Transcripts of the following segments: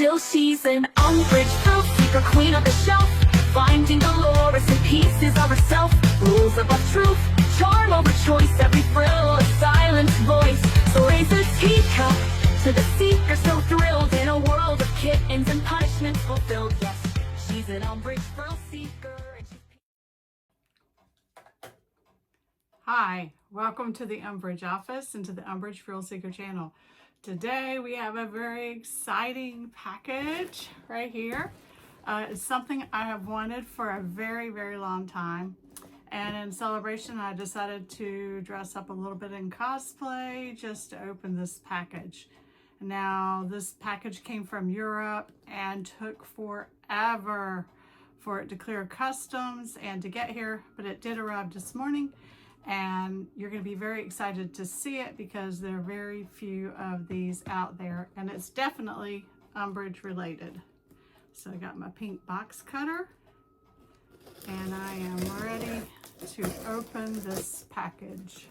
still she's an Umbridge thrill seeker, queen of the shelf, finding Dolores in pieces of herself. Rules above truth, charm over choice, every thrill a silent voice. So raise a teacup to the seeker, so thrilled in a world of kittens and punishments fulfilled. Yes, she's an Umbridge thrill seeker. Hi, welcome to the Umbridge office and to the Umbridge Thrill Seeker channel. Today we have a very exciting package right here. It's something I have wanted for a very, very long time. And in celebration, I decided to dress up a little bit in cosplay just to open this package. Now, this package came from Europe and took forever for it to clear customs and to get here, but it did arrive this morning. And you're going to be very excited to see it because there are very few of these out there, and it's definitely Umbridge related. So I got my pink box cutter and I am ready to open this package.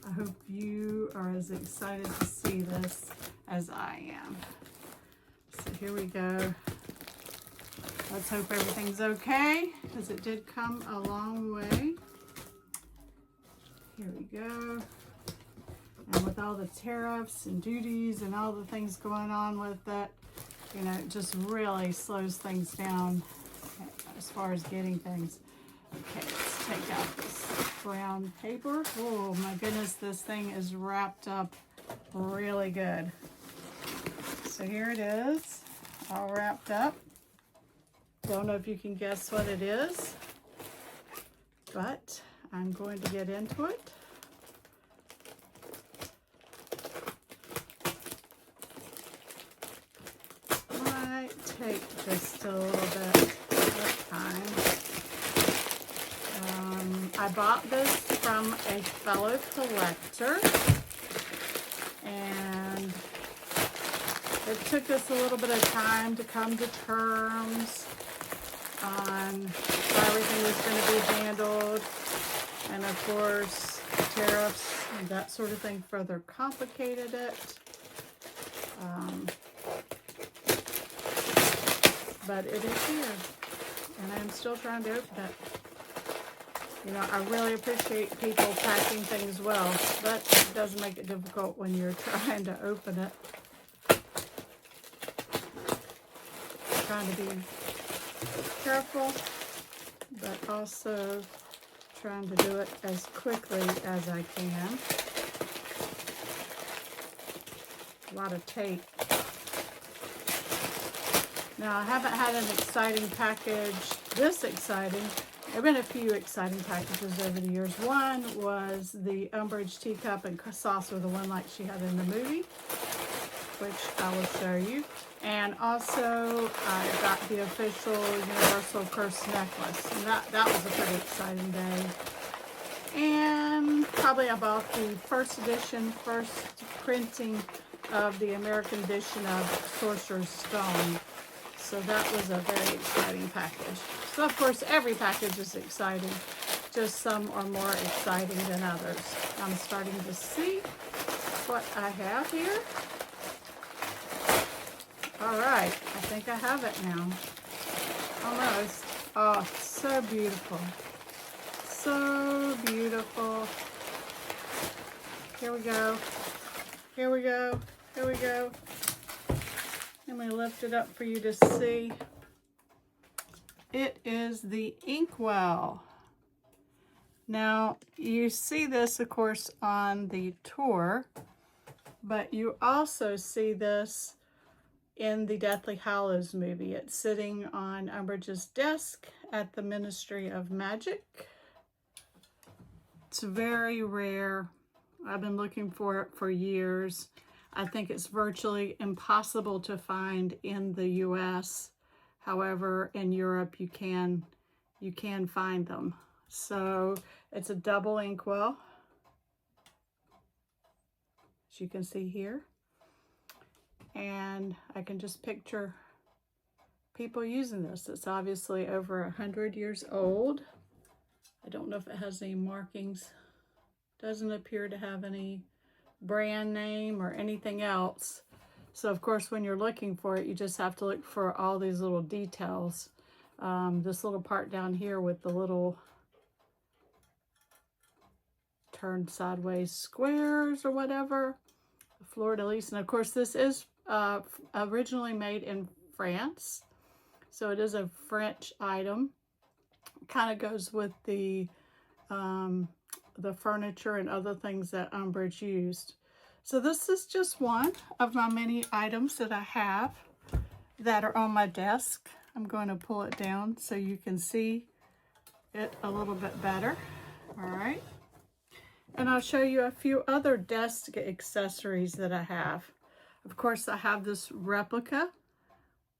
I hope you are as excited to see this as I am. So here we go. Let's hope everything's okay, because it did come a long way. Here we go. And with all the tariffs and duties and all the things going on with that, you know, it just really slows things down as far as getting things. Okay, let's take out this brown paper. Oh my goodness, this thing is wrapped up really good. So here it is, all wrapped up. Don't know if you can guess what it is, but I'm going to get into it. Might take just a little bit of time. I bought this from a fellow collector, and it took us a little bit of time to come to terms on how everything was going to be handled. And of course, tariffs and that sort of thing further complicated it. But it is here, and I'm still trying to open it. You know, I really appreciate people packing things well, but it does make it difficult when you're trying to open it. Trying to be careful, but also trying to do it as quickly as I can. A lot of tape. Now, I haven't had an exciting package this exciting. There have been a few exciting packages over the years. One was the Umbridge teacup and saucer, the one like she had in the movie, which I will show you. And also, I got the official Universal Curse necklace. And that was a pretty exciting day. And probably I bought the first printing of the American edition of Sorcerer's Stone. So that was a very exciting package. So of course, every package is exciting. Just some are more exciting than others. I'm starting to see what I have here. All right, I think I have it now. Almost. Oh, so beautiful. So beautiful. Here we go. Here we go. Here we go. Let me lift it up for you to see. It is the inkwell. Now, you see this, of course, on the tour, but you also see this in the Deathly Hallows movie. It's sitting on Umbridge's desk at the Ministry of Magic. It's very rare. I've been looking for it for years. I think it's virtually impossible to find in the US. However, in Europe you can find them. So it's a double inkwell, as you can see here. And I can just picture people using this. It's obviously over 100 years old. I don't know if it has any markings. Doesn't appear to have any brand name or anything else. So of course, when you're looking for it, you just have to look for all these little details. This little part down here with the little turned sideways squares or whatever, fleur-de-lis. And of course, this is originally made in France, so it is a French item. Kind of goes with the furniture and other things that Umbridge used. So this is just one of my many items that I have that are on my desk. I'm going to pull it down so you can see it a little bit better. All right. And I'll show you a few other desk accessories that I have. Of course, I have this replica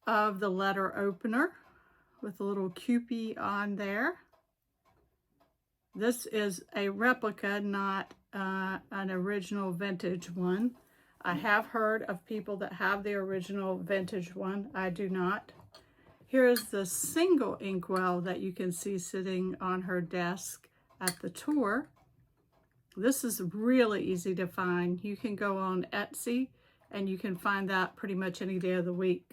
of the letter opener with a little Cupid on there. This is a replica, not an original vintage one. I have heard of people that have the original vintage one. I do not. Here is the single inkwell that you can see sitting on her desk at the tour. This is really easy to find. You can go on Etsy and you can find that pretty much any day of the week.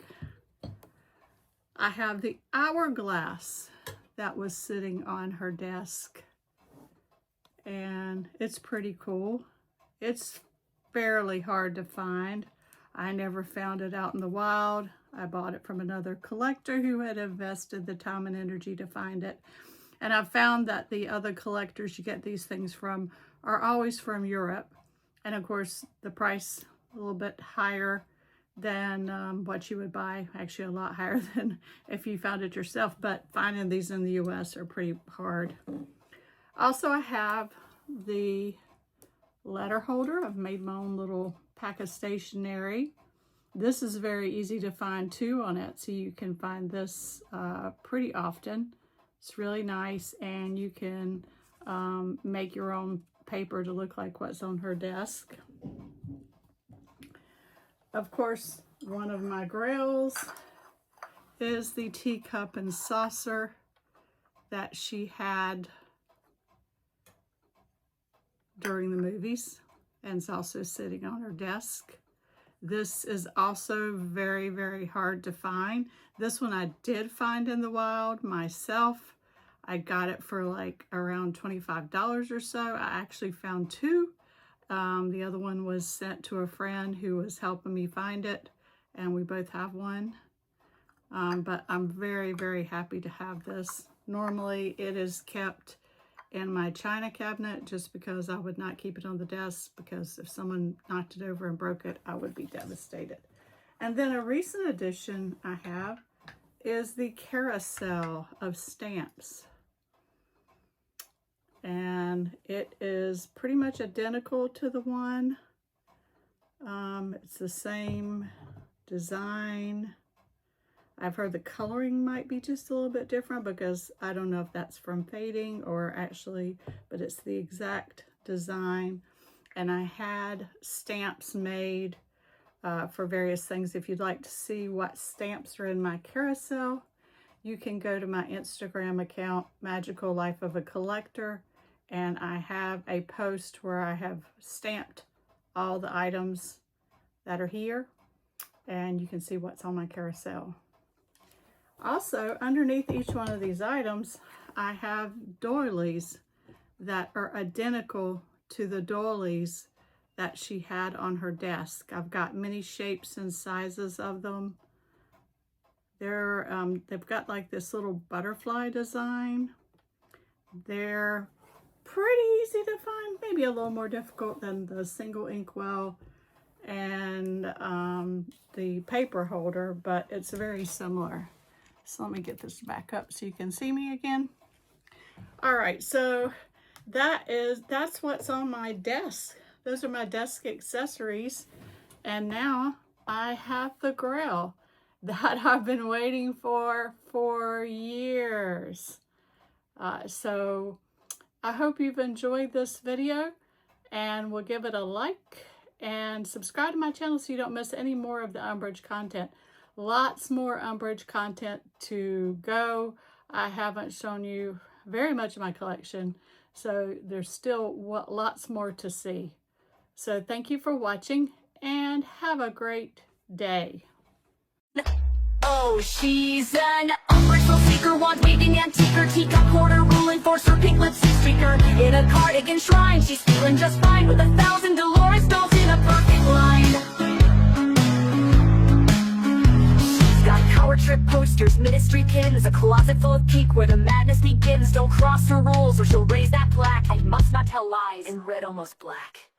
I have the hourglass that was sitting on her desk, and it's pretty cool. It's fairly hard to find. I never found it out in the wild. I bought it from another collector who had invested the time and energy to find it. And I've found that the other collectors you get these things from are always from Europe. And of course, the price a little bit higher than what you would buy, actually a lot higher than if you found it yourself, but finding these in the US are pretty hard. Also, I have the letter holder. I've made my own little pack of stationery. This is very easy to find too on Etsy. You can find this pretty often. It's really nice, and you can make your own paper to look like what's on her desk. Of course, one of my grails is the teacup and saucer that she had during the movies, and it's also sitting on her desk. This is also very, very hard to find. This one I did find in the wild myself. I got it for like around $25 or so. I actually found two. The other one was sent to a friend who was helping me find it, and we both have one. But I'm very, very happy to have this. Normally it is kept in my china cabinet just because I would not keep it on the desk, because if someone knocked it over and broke it, I would be devastated. And then a recent addition I have is the carousel of stamps. And it is pretty much identical to the one. It's the same design. I've heard the coloring might be just a little bit different because I don't know if that's from fading or actually, but it's the exact design. And I had stamps made for various things. If you'd like to see what stamps are in my carousel, you can go to my Instagram account, Magical Life of a Collector, and I have a post where I have stamped all the items that are here, and you can see what's on my carousel. Also, underneath each one of these items, I have doilies that are identical to the doilies that she had on her desk. I've got many shapes and sizes of them. They've got like this little butterfly design. They're pretty easy to find, maybe a little more difficult than the single inkwell and the paper holder, but it's very similar. So let me get this back up so you can see me again. All right, so that's what's on my desk. Those are my desk accessories. And now I have the grail that I've been waiting for years. So I hope you've enjoyed this video, and will give it a like and subscribe to my channel so you don't miss any more of the Umbridge content. Lots more Umbridge content to go. I haven't shown you very much of my collection, so there's still lots more to see. So thank you for watching, and have a great day. Oh, she's an Umbridge rule seeker, wand waving antiquer, teacup hoarder, rule enforcer, pink lipstick streaker. In a cardigan shrine, she's feeling just fine with 1,000 Dolores dolls in a perfect line. She's got power trip posters, ministry pins, a closet full of peek where the madness begins. Don't cross her rules or she'll raise that plaque. I must not tell lies in red, almost black.